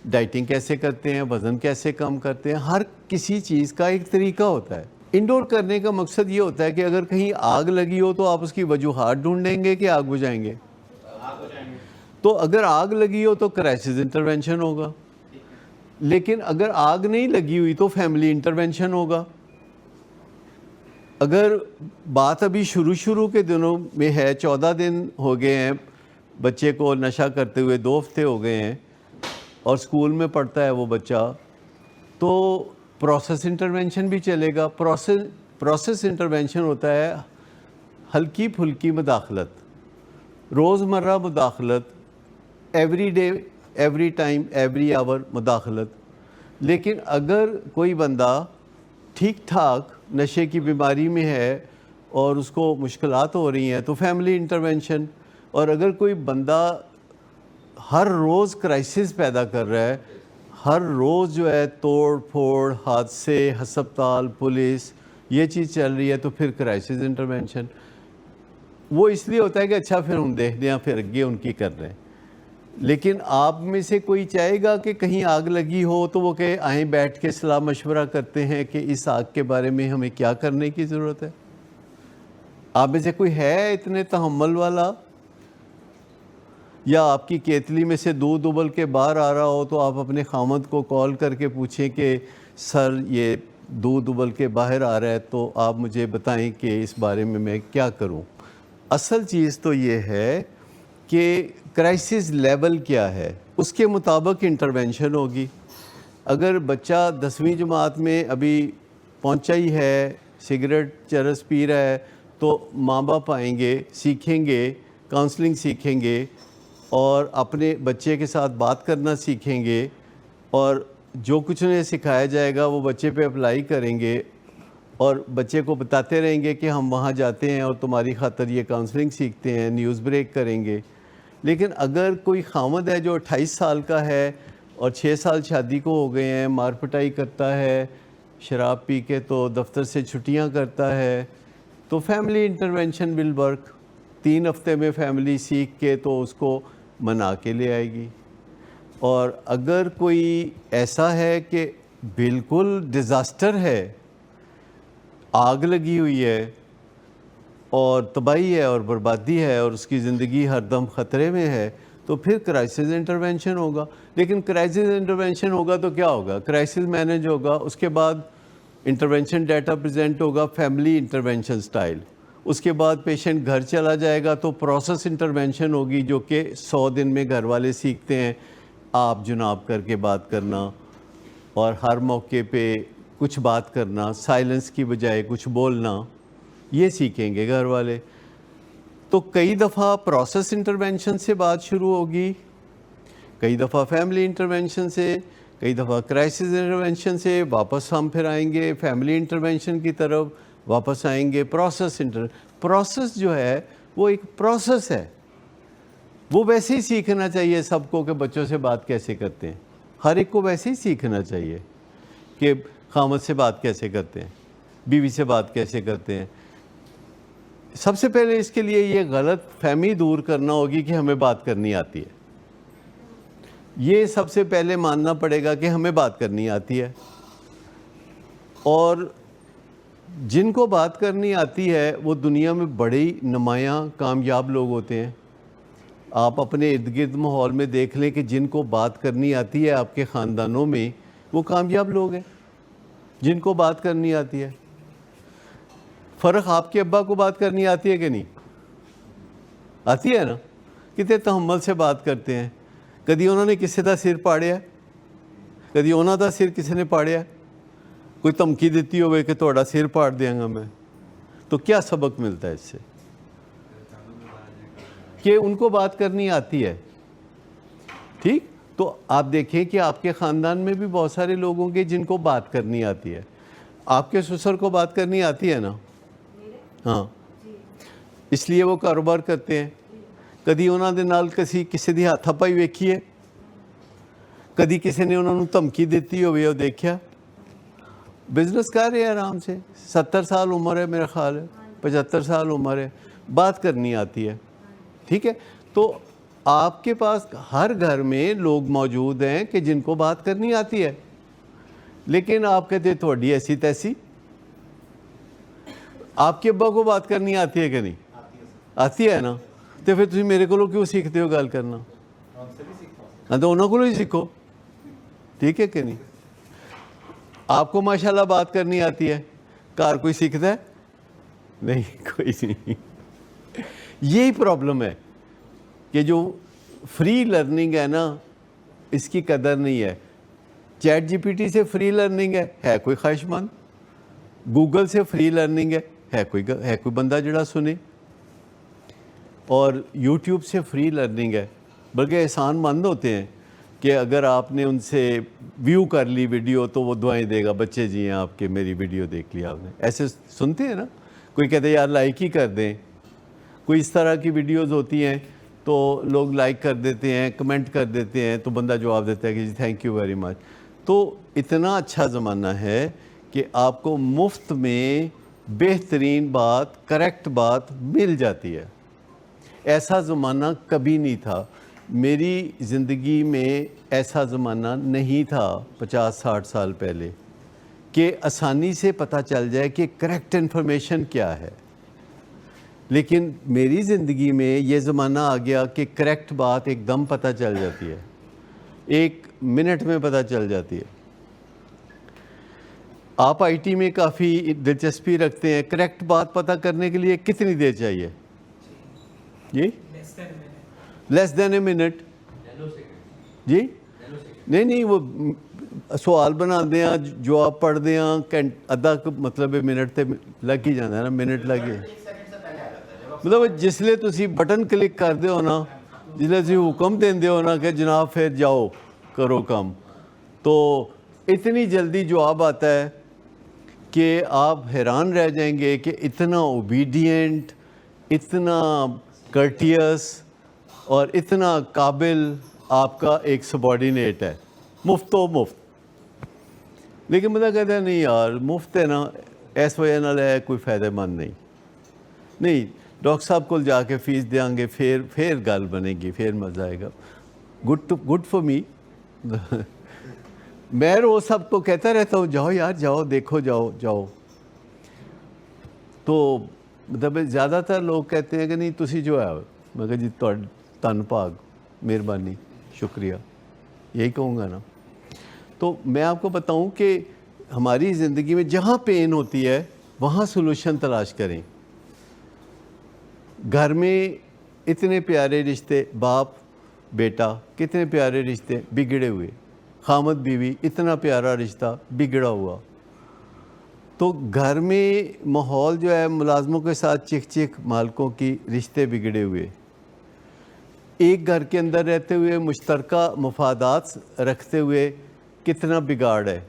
ڈائٹنگ کیسے کرتے ہیں, وزن کیسے کم کرتے ہیں. ہر کسی چیز کا ایک طریقہ ہوتا ہے. انڈور کرنے کا مقصد یہ ہوتا ہے کہ اگر کہیں آگ لگی ہو تو آپ اس کی وجوہات ڈھونڈیں گے کہ آگ بجھائیں گے. تو اگر آگ لگی ہو تو کرائسس انٹرونشن ہوگا, لیکن اگر آگ نہیں لگی ہوئی تو فیملی انٹرونشن ہوگا. اگر بات ابھی شروع کے دنوں میں ہے, 14 دن ہو گئے ہیں بچے کو نشہ کرتے ہوئے, 2 ہفتے ہو گئے ہیں اور اسکول میں پڑھتا ہے وہ بچہ, تو پروسیس انٹرونشن بھی چلے گا. پروسیس انٹرونشن ہوتا ہے ہلکی پھلکی مداخلت, روزمرہ مداخلت, every day every time every hour مداخلت. لیکن اگر کوئی بندہ ٹھیک ٹھاک نشے کی بیماری میں ہے اور اس کو مشکلات ہو رہی ہیں تو فیملی انٹرونشن. اور اگر کوئی بندہ ہر روز کرائسس پیدا کر رہا ہے, ہر روز جو ہے توڑ پھوڑ, حادثے, ہسپتال, پولیس, یہ چیز چل رہی ہے, تو پھر کرائسس انٹرونشن. وہ اس لیے ہوتا ہے کہ اچھا پھر ہم دیکھ دیں پھر اگے ان کی کر رہے ہیں. لیکن آپ میں سے کوئی چاہے گا کہ کہیں آگ لگی ہو تو وہ کہ آئیں بیٹھ کے صلاح مشورہ کرتے ہیں کہ اس آگ کے بارے میں ہمیں کیا کرنے کی ضرورت ہے؟ آپ میں سے کوئی ہے اتنے تحمل والا؟ یا آپ کی کیتلی میں سے دودھ ابل کے باہر آ رہا ہو تو آپ اپنے خامد کو کال کر کے پوچھیں کہ سر یہ دودھ ابل کے باہر آ رہا ہے تو آپ مجھے بتائیں کہ اس بارے میں کیا کروں. اصل چیز تو یہ ہے کہ کرائسس لیول کیا ہے, اس کے مطابق انٹرونشن ہوگی. اگر بچہ 10ویں جماعت میں ابھی پہنچا ہی ہے, سگریٹ چرس پی رہا ہے, تو ماں باپ آئیں گے, سیکھیں گے, کاؤنسلنگ سیکھیں گے اور اپنے بچے کے ساتھ بات کرنا سیکھیں گے, اور جو کچھ انہیں سکھایا جائے گا وہ بچے پہ اپلائی کریں گے, اور بچے کو بتاتے رہیں گے کہ ہم وہاں جاتے ہیں اور تمہاری خاطر یہ کاؤنسلنگ سیکھتے ہیں, نیوز بریک کریں گے. لیکن اگر کوئی خامد ہے جو 28 سال کا ہے اور 6 سال شادی کو ہو گئے ہیں, مار پٹائی کرتا ہے, شراب پی کے تو دفتر سے چھٹیاں کرتا ہے, تو فیملی انٹرونشن ول ورک. 3 ہفتے میں فیملی سیکھ کے تو اس کو منا کے لے آئے گی. اور اگر کوئی ایسا ہے کہ بالکل ڈیزاسٹر ہے, آگ لگی ہوئی ہے اور تباہی ہے اور بربادی ہے اور اس کی زندگی ہر دم خطرے میں ہے, تو پھر کرائسس انٹرونشن ہوگا. لیکن کرائسس انٹرونشن ہوگا تو کیا ہوگا؟ کرائسس مینج ہوگا, اس کے بعد انٹرونشن ڈیٹا پریزنٹ ہوگا فیملی انٹرونشن سٹائل, اس کے بعد پیشنٹ گھر چلا جائے گا تو پروسیس انٹرونشن ہوگی جو کہ 100 دن میں گھر والے سیکھتے ہیں. آپ جناب کر کے بات کرنا اور ہر موقع پہ کچھ بات کرنا, سائلنس کی بجائے کچھ بولنا, یہ سیکھیں گے گھر والے. تو کئی دفعہ پروسیس انٹرونشن سے بات شروع ہوگی, کئی دفعہ فیملی انٹرونشن سے, کئی دفعہ کرائسس انٹرونشن سے, واپس ہم پھر آئیں گے فیملی انٹرونشن کی طرف, واپس آئیں گے پروسیس جو ہے وہ ایک پروسیس ہے. وہ ویسے ہی سیکھنا چاہیے سب کو کہ بچوں سے بات کیسے کرتے ہیں, ہر ایک کو ویسے ہی سیکھنا چاہیے کہ خامد سے بات کیسے کرتے ہیں, بیوی سے بات کیسے کرتے ہیں. سب سے پہلے اس کے لیے یہ غلط فہمی دور کرنا ہوگی کہ ہمیں بات کرنی آتی ہے. یہ سب سے پہلے ماننا پڑے گا کہ ہمیں بات کرنی آتی ہے. اور جن کو بات کرنی آتی ہے وہ دنیا میں بڑے نمایاں کامیاب لوگ ہوتے ہیں. آپ اپنے ارد گرد ماحول میں دیکھ لیں کہ جن کو بات کرنی آتی ہے آپ کے خاندانوں میں وہ کامیاب لوگ ہیں جن کو بات کرنی آتی ہے. فرق آپ کے ابا کو بات کرنی آتی ہے کہ نہیں؟ آتی ہے نا. کتنے تحمل سے بات کرتے ہیں. کدی انہوں نے کسی دا سر پاڑیا, کدی انہوں دا سر کسی نے پاڑیا, کوئی دھمکی دیتی ہوئے کہ تھوڑا سر پاڑ دیاں گا میں, تو کیا سبق ملتا ہے اس سے؟ کہ ان کو بات کرنی آتی ہے. ٹھیک, تو آپ دیکھیں کہ آپ کے خاندان میں بھی بہت سارے لوگ ہوں گے جن کو بات کرنی آتی ہے. آپ کے سسر کو بات کرنی آتی ہے نا؟ ہاں, اس لیے وہ کاروبار کرتے ہیں. کدی انہوں نے نال کسی دی ہاتھا پائی ویکھی ہے؟ کدی کسی نے انہوں نے دھمکی دیتی ہوئے وہ دیکھیا؟ بزنس کر رہے ہیں آرام سے. 70 سال عمر ہے میرا خیال ہے, 75 سال عمر ہے, بات کرنی آتی ہے. ٹھیک ہے, تو آپ کے پاس ہر گھر میں لوگ موجود ہیں کہ جن کو بات کرنی آتی ہے, لیکن آپ کہتے ہیں تھوڑی ایسی تیسی. آپ کے ابا کو بات کرنی آتی ہے کہ نہیں؟ آتی ہے نا. تو پھر تسی میرے کو کیوں سیکھتے ہو گل کرنا؟ ہاں, تو انہوں کو ہی سیکھو. ٹھیک ہے کہ نہیں؟ آپ کو ماشاءاللہ بات کرنی آتی ہے, گھر کوئی سیکھتا ہے؟ نہیں, کوئی نہیں. یہی پرابلم ہے کہ جو فری لرننگ ہے نا اس کی قدر نہیں ہے. چیٹ جی پی ٹی سے فری لرننگ ہے کوئی خواہش مند؟ گوگل سے فری لرننگ ہے کوئی بندہ جڑا سنے؟ اور یوٹیوب سے فری لرننگ ہے, بلکہ احسان مند ہوتے ہیں کہ اگر آپ نے ان سے ویو کر لی ویڈیو تو وہ دعائیں دے گا, بچے جی ہیں آپ کے, میری ویڈیو دیکھ لی آپ نے. ایسے سنتے ہیں نا, کوئی کہتے ہیں یار لائک ہی کر دیں. کوئی اس طرح کی ویڈیوز ہوتی ہیں تو لوگ لائک کر دیتے ہیں, کمنٹ کر دیتے ہیں, تو بندہ جواب دیتا ہے کہ جی تھینک یو ویری مچ. تو اتنا اچھا زمانہ ہے کہ آپ کو مفت میں بہترین بات, کریکٹ بات مل جاتی ہے. ایسا زمانہ کبھی نہیں تھا. میری زندگی میں ایسا زمانہ نہیں تھا 50-60 سال پہلے کہ آسانی سے پتہ چل جائے کہ کریکٹ انفارمیشن کیا ہے. لیکن میری زندگی میں یہ زمانہ آ گیا کہ کریکٹ بات ایک دم پتہ چل جاتی ہے, 1 منٹ میں پتہ چل جاتی ہے. آپ آئی ٹی میں کافی دلچسپی رکھتے ہیں, کریکٹ بات پتہ کرنے کے لیے کتنی دیر چاہیے؟ جی لیس دین اے منٹ. جی نہیں, وہ سوال بنا دیں, جواب پڑھ دیں, آدھا مطلب منٹ تے لگ ہی جانا ہے نا, منٹ لگ ہی. ਮਤਲਬ ਜਿਸਲੇ ਤੁਸੀਂ ਬਟਨ ਕਲਿੱਕ ਕਰਦੇ ਹੋ ਨਾ, ਜਿਸਲੇ ਤੁਸੀਂ ਹੁਕਮ ਦਿੰਦੇ ਹੋ ਨਾ ਕਿ جناب پھر جاؤ کرو کام, تو اتنی جلدی جواب آتا ہے کہ آپ حیران رہ جائیں گے کہ اتنا اوبیڈینٹ, اتنا کرٹیس اور اتنا قابل آپ کا ایک سبارڈینیٹ ہے, مفت و مفت. لیکن بندہ کہتا ہے نہیں یار مفت ہے نا, اس وجہ نال ہے کوئی فائدہ مند نہیں ڈاکٹر صاحب کو جا کے فیس دیں گے, پھر گل بنے گی, پھر مزہ آئے گا. Good for me. میں روز سب کو کہتا رہتا ہوں جاؤ یار جاؤ دیکھو جاؤ. تو مطلب زیادہ تر لوگ کہتے ہیں کہ نہیں تسی جو ہے, میں کہا جی تن بھاگ, مہربانی, شکریہ, یہی کہوں گا نا. تو میں آپ کو بتاؤں کہ ہماری زندگی میں جہاں پین ہوتی ہے وہاں سولوشن تلاش کریں. گھر میں اتنے پیارے رشتے, باپ بیٹا, کتنے پیارے رشتے بگڑے ہوئے, خامد بیوی اتنا پیارا رشتہ بگڑا ہوا. تو گھر میں ماحول جو ہے ملازموں کے ساتھ چک مالکوں کی رشتے بگڑے ہوئے, ایک گھر کے اندر رہتے ہوئے مشترکہ مفادات رکھتے ہوئے کتنا بگاڑ ہے,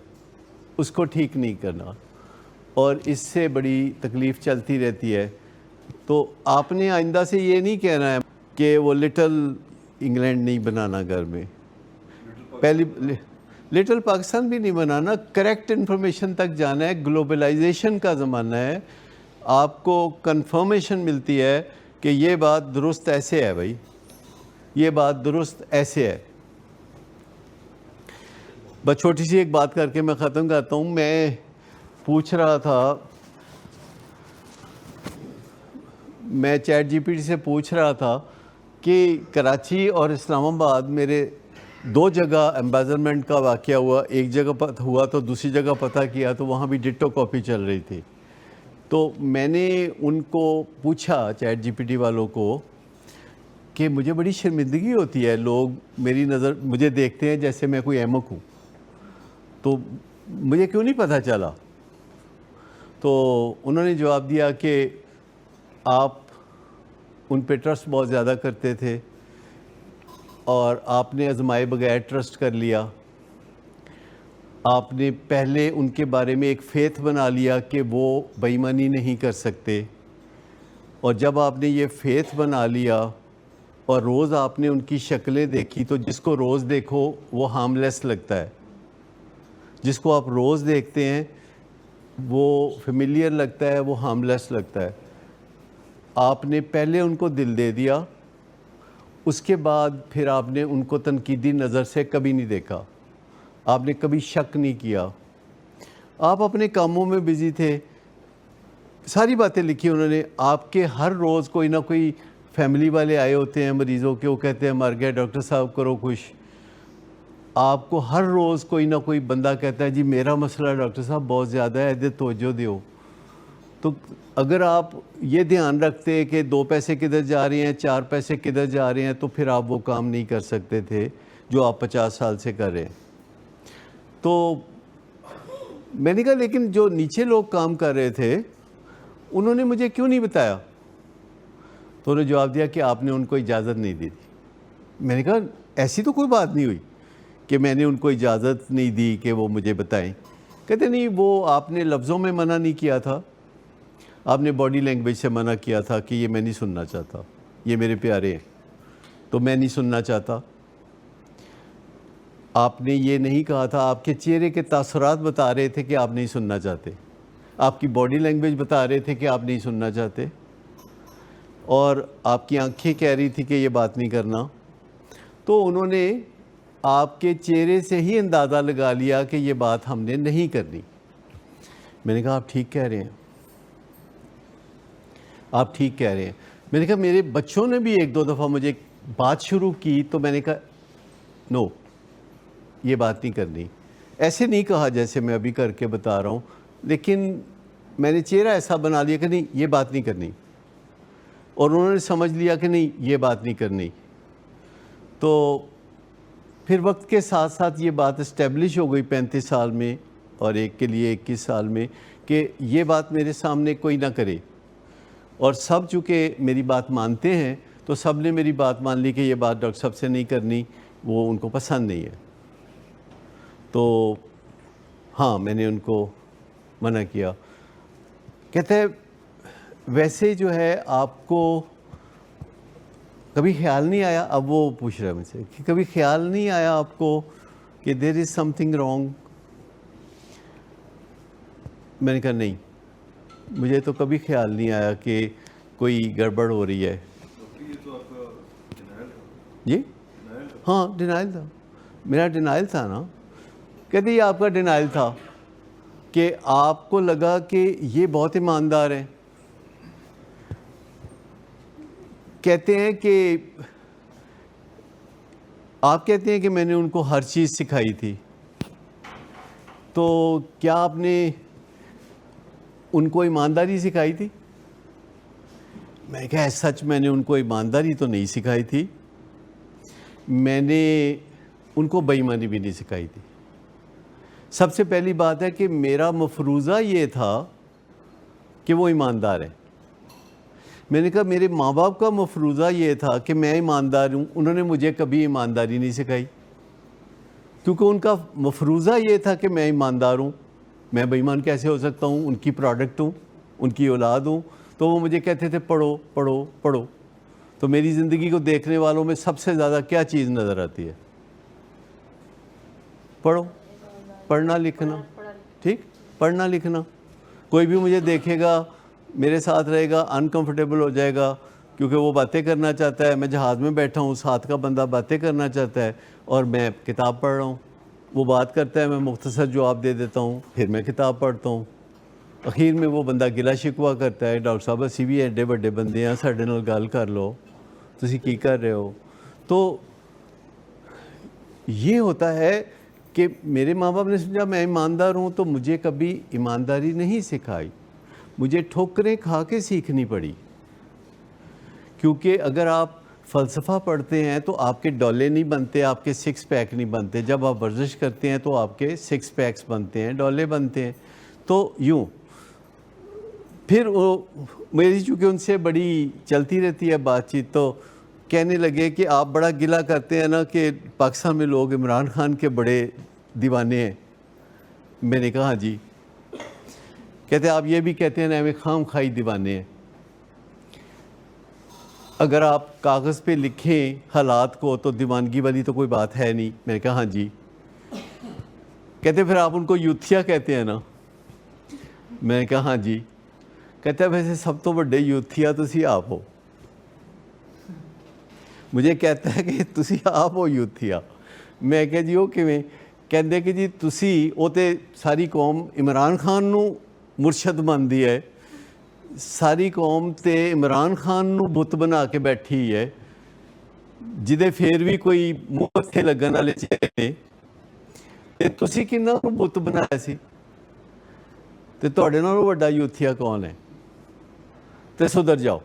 اس کو ٹھیک نہیں کرنا, اور اس سے بڑی تکلیف چلتی رہتی ہے. تو آپ نے آئندہ سے یہ نہیں کہنا ہے کہ وہ لٹل انگلینڈ نہیں بنانا گھر میں, پہلی لٹل پاکستان بھی نہیں بنانا, کریکٹ انفارمیشن تک جانا ہے. گلوبلائزیشن کا زمانہ ہے, آپ کو کنفرمیشن ملتی ہے کہ یہ بات درست ایسے ہے بھائی, یہ بات درست ایسے ہے. بس چھوٹی سی ایک بات کر کے میں ختم کرتا ہوں. میں پوچھ رہا تھا, میں چیٹ جی پی ٹی سے پوچھ رہا تھا کہ کراچی اور اسلام آباد میرے 2 جگہ ایمبیزرمنٹ کا واقعہ ہوا, ایک جگہ ہوا تو دوسری جگہ پتہ کیا تو وہاں بھی ڈٹو کاپی چل رہی تھی. تو میں نے ان کو پوچھا, چیٹ جی پی ٹی والوں کو, کہ مجھے بڑی شرمندگی ہوتی ہے, لوگ میری نظر مجھے دیکھتے ہیں جیسے میں کوئی احمق ہوں, تو مجھے کیوں نہیں پتہ چلا. تو انہوں نے جواب دیا کہ آپ ان پہ ٹرسٹ بہت زیادہ کرتے تھے اور آپ نے آزمائے بغیر ٹرسٹ کر لیا. آپ نے پہلے ان کے بارے میں ایک فیتھ بنا لیا کہ وہ بے ایمانی نہیں کر سکتے, اور جب آپ نے یہ فیتھ بنا لیا اور روز آپ نے ان کی شکلیں دیکھی, تو جس کو روز دیکھو وہ ہارملیس لگتا ہے, جس کو آپ روز دیکھتے ہیں وہ فیملیئر لگتا ہے, وہ ہارملیس لگتا ہے. آپ نے پہلے ان کو دل دے دیا, اس کے بعد پھر آپ نے ان کو تنقیدی نظر سے کبھی نہیں دیکھا, آپ نے کبھی شک نہیں کیا. آپ اپنے کاموں میں بزی تھے, ساری باتیں لکھی انہوں نے. آپ کے ہر روز کوئی نہ کوئی فیملی والے آئے ہوتے ہیں مریضوں کے, وہ کہتے ہیں مر گئے ڈاکٹر صاحب کرو خوش. آپ کو ہر روز کوئی نہ کوئی بندہ کہتا ہے جی میرا مسئلہ ڈاکٹر صاحب بہت زیادہ ہے, ادھر توجہ دیو. تو اگر آپ یہ دھیان رکھتے کہ 2 پیسے کدھر جا رہے ہیں, 4 پیسے کدھر جا رہے ہیں, تو پھر آپ وہ کام نہیں کر سکتے تھے جو آپ 50 سال سے کر رہے ہیں. تو میں نے کہا لیکن جو نیچے لوگ کام کر رہے تھے انہوں نے مجھے کیوں نہیں بتایا؟ تو انہوں نے جواب دیا کہ آپ نے ان کو اجازت نہیں دی تھی. میں نے کہا ایسی تو کوئی بات نہیں ہوئی کہ میں نے ان کو اجازت نہیں دی کہ وہ مجھے بتائیں. کہتے نہیں, وہ آپ نے لفظوں میں منع نہیں کیا تھا, آپ نے باڈی لینگویج سے منع کیا تھا کہ یہ میں نہیں سننا چاہتا, یہ میرے پیارے ہیں تو میں نہیں سننا چاہتا. آپ نے یہ نہیں کہا تھا, آپ کے چہرے کے تاثرات بتا رہے تھے کہ آپ نہیں سننا چاہتے, آپ کی باڈی لینگویج بتا رہے تھے کہ آپ نہیں سننا چاہتے, اور آپ کی آنکھیں کہہ رہی تھی کہ یہ بات نہیں کرنا. تو انہوں نے آپ کے چہرے سے ہی اندازہ لگا لیا کہ یہ بات ہم نے نہیں کرنی. میں نے کہا آپ ٹھیک کہہ رہے ہیں, آپ ٹھیک کہہ رہے ہیں. میں نے کہا میرے بچوں نے بھی 1-2 دفعہ مجھے بات شروع کی تو میں نے کہا نو, یہ بات نہیں کرنی. ایسے نہیں کہا جیسے میں ابھی کر کے بتا رہا ہوں, لیکن میں نے چہرہ ایسا بنا لیا کہ نہیں یہ بات نہیں کرنی, اور انہوں نے سمجھ لیا کہ نہیں یہ بات نہیں کرنی. تو پھر وقت کے ساتھ ساتھ یہ بات اسٹیبلش ہو گئی 35 سال میں, اور ایک کے لیے 21 سال میں, کہ یہ بات میرے سامنے کوئی نہ کرے. اور سب چونکہ میری بات مانتے ہیں تو سب نے میری بات مان لی کہ یہ بات ڈاکٹر صاحب سے نہیں کرنی، وہ ان کو پسند نہیں ہے. تو ہاں میں نے ان کو منع کیا. کہتے ہیں ویسے جو ہے آپ کو کبھی خیال نہیں آیا، اب وہ پوچھ رہے ہیں مجھ سے کہ کبھی خیال نہیں آیا آپ کو کہ دیر از سم تھنگ رانگ؟ میں نے کہا نہیں، مجھے تو کبھی خیال نہیں آیا کہ کوئی گڑبڑ ہو رہی ہے. جی ہاں ڈینائل تھا، میرا ڈینائل تھا نا. کہتے یہ آپ کا ڈینائل تھا کہ آپ کو لگا کہ یہ بہت ایماندار ہیں. کہتے ہیں کہ آپ کہتے ہیں کہ میں نے ان کو ہر چیز سکھائی تھی، تو کیا آپ نے ان کو ایمانداری سکھائی تھی؟ میں کہا سچ میں نے ان کو ایمانداری تو نہیں سکھائی تھی، میں نے ان کو بے ایمانی بھی نہیں سکھائی تھی. سب سے پہلی بات ہے کہ میرا مفروضہ یہ تھا کہ وہ ایماندار ہیں. میں نے کہا میرے ماں باپ کا مفروضہ یہ تھا کہ میں ایماندار ہوں، انہوں نے مجھے کبھی ایمانداری نہیں سکھائی، کیونکہ ان کا مفروضہ یہ تھا کہ میں ایماندار ہوں. میں بے ایمان کیسے ہو سکتا ہوں؟ ان کی پروڈکٹ ہوں، ان کی اولاد ہوں. تو وہ مجھے کہتے تھے پڑھو پڑھو پڑھو. تو میری زندگی کو دیکھنے والوں میں سب سے زیادہ کیا چیز نظر آتی ہے؟ پڑھو، پڑھنا لکھنا. ٹھیک، پڑھنا لکھنا. کوئی بھی مجھے دیکھے گا، میرے ساتھ رہے گا، انکمفرٹیبل ہو جائے گا کیونکہ وہ باتیں کرنا چاہتا ہے. میں جہاز میں بیٹھا ہوں، ساتھ کا بندہ باتیں کرنا چاہتا ہے اور میں کتاب پڑھ رہا ہوں. وہ بات کرتا ہے، میں مختصر جواب دے دیتا ہوں، پھر میں کتاب پڑھتا ہوں. اخیر میں وہ بندہ گلا شکوہ کرتا ہے، ڈاکٹر صاحب اسی بھی ایڈے بڑے بندے ہیں، ساڈے نال گل کر لو، تسی کی کر رہے ہو. تو یہ ہوتا ہے کہ میرے ماں باپ نے سمجھا میں ایماندار ہوں، تو مجھے کبھی ایمانداری نہیں سکھائی. مجھے ٹھوکریں کھا کے سیکھنی پڑی. کیونکہ اگر آپ فلسفہ پڑھتے ہیں تو آپ کے ڈولے نہیں بنتے، آپ کے سکس پیک نہیں بنتے. جب آپ ورزش کرتے ہیں تو آپ کے سکس پیکس بنتے ہیں، ڈولے بنتے ہیں. تو یوں پھر وہ میری چونکہ ان سے بڑی چلتی رہتی ہے بات چیت، تو کہنے لگے کہ آپ بڑا گلہ کرتے ہیں نا کہ پاکستان میں لوگ عمران خان کے بڑے دیوانے ہیں. میں نے کہا ہاں جی. کہتے آپ یہ بھی کہتے ہیں نا ہمیں خام خائی دیوانے ہیں. اگر آپ کاغذ پہ لکھیں حالات کو تو دیوانگی والی تو کوئی بات ہے نہیں. میں نے کہا ہاں جی. کہتے پھر آپ ان کو یوتھیا کہتے ہیں نا؟ میں نے کہا ہاں جی. کہتا ہے ویسے سب تو بڑے یوتھیا تسی آپ ہو. مجھے کہتا ہے کہ تسی آپ ہو یوتھیا. میں کہا جی وہ کیویں؟ کہندے کہ جی تسی وہ تے ساری قوم عمران خان نو مرشد مانتی ہے، ساری قوم تے عمران خان نو بت بنا کے بیٹھی ہے، جدے پھر بھی کوئی منہ متھے لگن والے چہرے نے، تے تسی کنہاں نو بت بنایا سی؟ تے تواڈے نالوں وڈا یوتھیا کون ہے؟ تے سدھر جاؤ.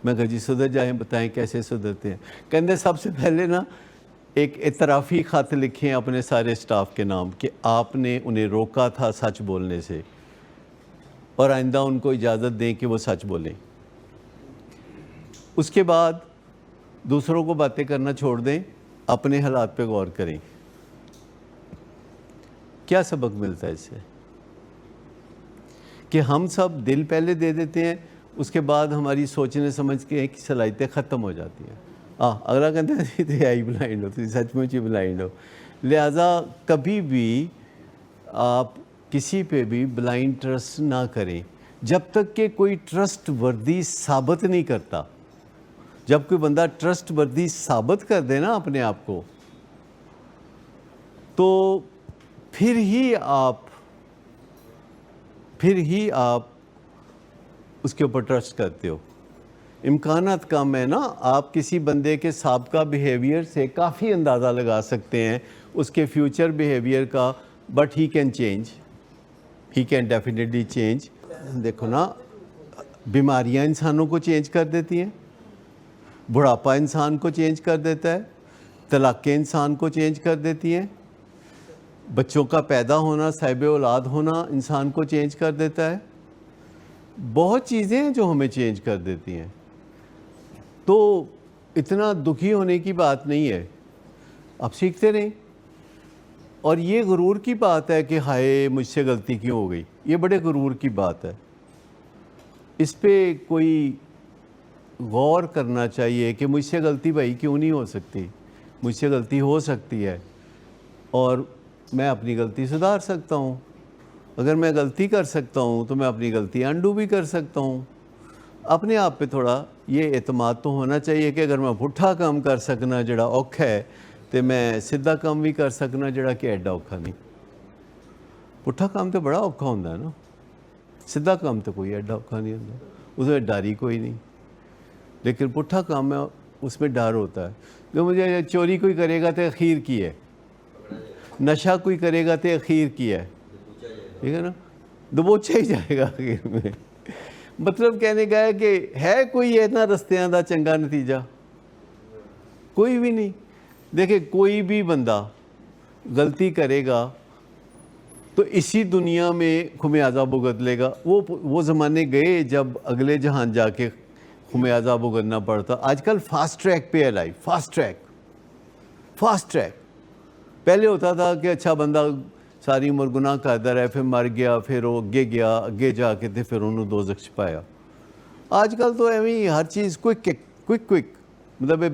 میں کہا جی سدھر جائیں، بتائیں کیسے سدھرتے ہیں؟ کہندے سب سے پہلے نا ایک اعترافی خط لکھیں اپنے سارے سٹاف کے نام کہ آپ نے انہیں روکا تھا سچ بولنے سے، اور آئندہ ان کو اجازت دیں کہ وہ سچ بولیں. اس کے بعد دوسروں کو باتیں کرنا چھوڑ دیں، اپنے حالات پہ غور کریں. کیا سبق ملتا ہے اس سے؟ کہ ہم سب دل پہلے دے دیتے ہیں، اس کے بعد ہماری سوچنے سمجھنے کی صلاحیتیں ختم ہو جاتی ہیں. اگلا کہتا ہے تھی آئی بلائنڈ ہو، تھی سچ مچ ہی بلائنڈ ہو. لہٰذا کبھی بھی آپ کسی پہ بھی بلائنڈ ٹرسٹ نہ کریں جب تک کہ کوئی ٹرسٹ وردی ثابت نہیں کرتا. جب کوئی بندہ ٹرسٹ وردی ثابت کر دے نا اپنے آپ کو، تو پھر ہی آپ اس کے اوپر ٹرسٹ کرتے ہو. امکانات کم ہے نا، آپ کسی بندے کے سابقہ بیہیویئر سے کافی اندازہ لگا سکتے ہیں اس کے فیوچر بیہیویئر کا، but he can change, he can definitely change. دیکھو نا، بیماریاں انسانوں کو چینج کر دیتی ہیں، بڑھاپا انسان کو چینج کر دیتا ہے، طلاقیں انسان کو چینج کر دیتی ہیں، بچوں کا پیدا ہونا، صاحب اولاد ہونا انسان کو چینج کر دیتا ہے. بہت چیزیں ہیں جو ہمیں چینج کر دیتی ہیں. تو اتنا دکھی ہونے کی بات نہیں ہے, آپ سیکھتے رہیں. اور یہ غرور کی بات ہے کہ ہائے مجھ سے غلطی کیوں ہو گئی, یہ بڑے غرور کی بات ہے. اس پہ کوئی غور کرنا چاہیے کہ مجھ سے غلطی بھائی کیوں نہیں ہو سکتی. مجھ سے غلطی ہو سکتی ہے اور میں اپنی غلطی سدھار سکتا ہوں. اگر میں غلطی کر سکتا ہوں تو میں اپنی غلطی انڈو بھی کر سکتا ہوں. اپنے آپ پہ تھوڑا یہ اعتماد تو ہونا چاہیے کہ اگر میں پٹھا کام کر سکنا جڑا اوکھا ہے تو میں سیدھا کام بھی کر سکنا جڑا کہ ایڈا اوکھا نہیں. پٹھا کام تو بڑا اوکھا ہوتا ہے نا, سیدھا کام تو کوئی ایڈا اوکھا نہیں ہوتا, اس میں ڈر ہی کوئی نہیں. لیکن پٹھا کام ہے اس میں ڈر ہوتا ہے. جو مجھے چوری کوئی کرے گا تو اخیر کی ہے, نشہ کوئی کرے گا تو اخیر کی ہے, ٹھیک ہے نا, دبوچا ہی جائے گا اخیر میں. مطلب کہنے کا ہے کہ ہے کوئی اتنا رستیاں دا چنگا نتیجہ کوئی بھی نہیں. دیکھیں کوئی بھی بندہ غلطی کرے گا تو اسی دنیا میں خمیازہ بھگت لے گا. وہ زمانے گئے جب اگلے جہان جا کے خمیازہ بھگتنا پڑتا. آج کل فاسٹ ٹریک پہ ہے لائف, فاسٹ ٹریک. پہلے ہوتا تھا کہ اچھا بندہ ساری عمر گناہ کرتا رہے, پھر مر گیا, پھر وہ اگے گیا, اگے جا کے تے پھر انہوں دوزخ چھپایا. آج کل تو ایویں ہی ہر چیز کوئک, مطلب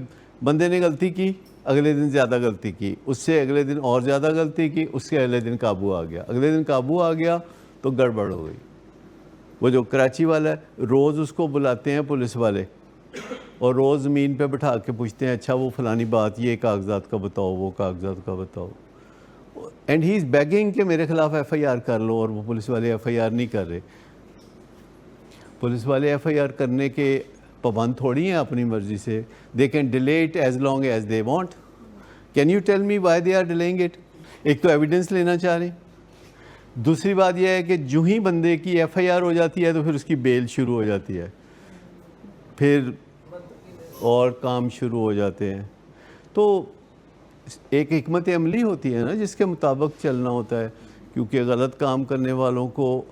بندے نے غلطی کی, اگلے دن زیادہ غلطی کی, اس سے اگلے دن اور زیادہ غلطی کی, اس کے اگلے دن قابو آ گیا, اگلے دن قابو آ گیا تو گڑبڑ ہو گئی. وہ جو کراچی والا ہے, روز اس کو بلاتے ہیں پولیس والے اور روز زمین پہ بٹھا کے پوچھتے ہیں اچھا وہ فلانی بات یہ کاغذات کا بتاؤ, وہ کاغذات کا بتاؤ. اینڈ ہی از بیگنگ کہ میرے خلاف ایف آئی آر کر لو, اور وہ پولیس والے ایف آئی آر نہیں کر رہے. پولیس والے ایف آئی آر کرنے کے پابند تھوڑی ہیں اپنی مرضی سے. They can delay it as long as they want. Can you tell me why they are delaying it? ایک تو ایویڈنس لینا چاہ رہے ہیں, دوسری بات یہ ہے کہ جو ہی بندے کی ایف آئی آر ہو جاتی ہے تو پھر اس کی بیل شروع ہو جاتی ہے, پھر اور کام شروع ہو جاتے ہیں. تو ایک حکمت عملی ہوتی ہے نا جس کے مطابق چلنا ہوتا ہے, کیونکہ غلط کام کرنے والوں کو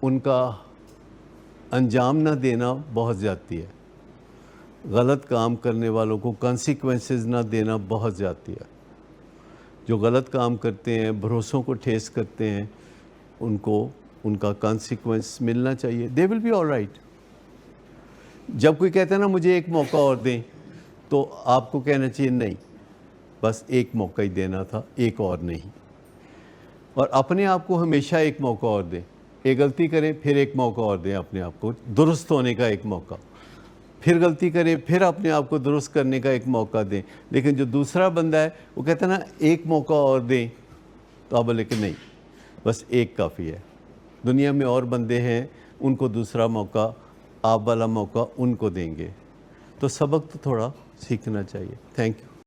ان کا انجام نہ دینا بہت زیادتی ہے. غلط کام کرنے والوں کو کنسیکوینسز نہ دینا بہت زیادتی ہے. جو غلط کام کرتے ہیں, بھروسوں کو ٹھیس کرتے ہیں, ان کو ان کا کانسیکوینس ملنا چاہیے. دے ول بی آل رائٹ. جب کوئی کہتا ہے نا مجھے ایک موقع اور دیں, تو آپ کو کہنا چاہیے نہیں, بس ایک موقع ہی دینا تھا, ایک اور نہیں. اور اپنے آپ کو ہمیشہ ایک موقع اور دیں. ایک غلطی کریں پھر ایک موقع اور دیں اپنے آپ کو درست ہونے کا ایک موقع, پھر غلطی کریں پھر اپنے آپ کو درست کرنے کا ایک موقع دیں. لیکن جو دوسرا بندہ ہے وہ کہتا ہے نا ایک موقع اور دیں, تو آپ بولے کہ نہیں بس ایک کافی ہے. دنیا میں اور بندے ہیں, ان کو دوسرا موقع, آپ والا موقع ان کو دیں گے. تو سبق تو تھوڑا سیکھنا چاہیے. Thank you.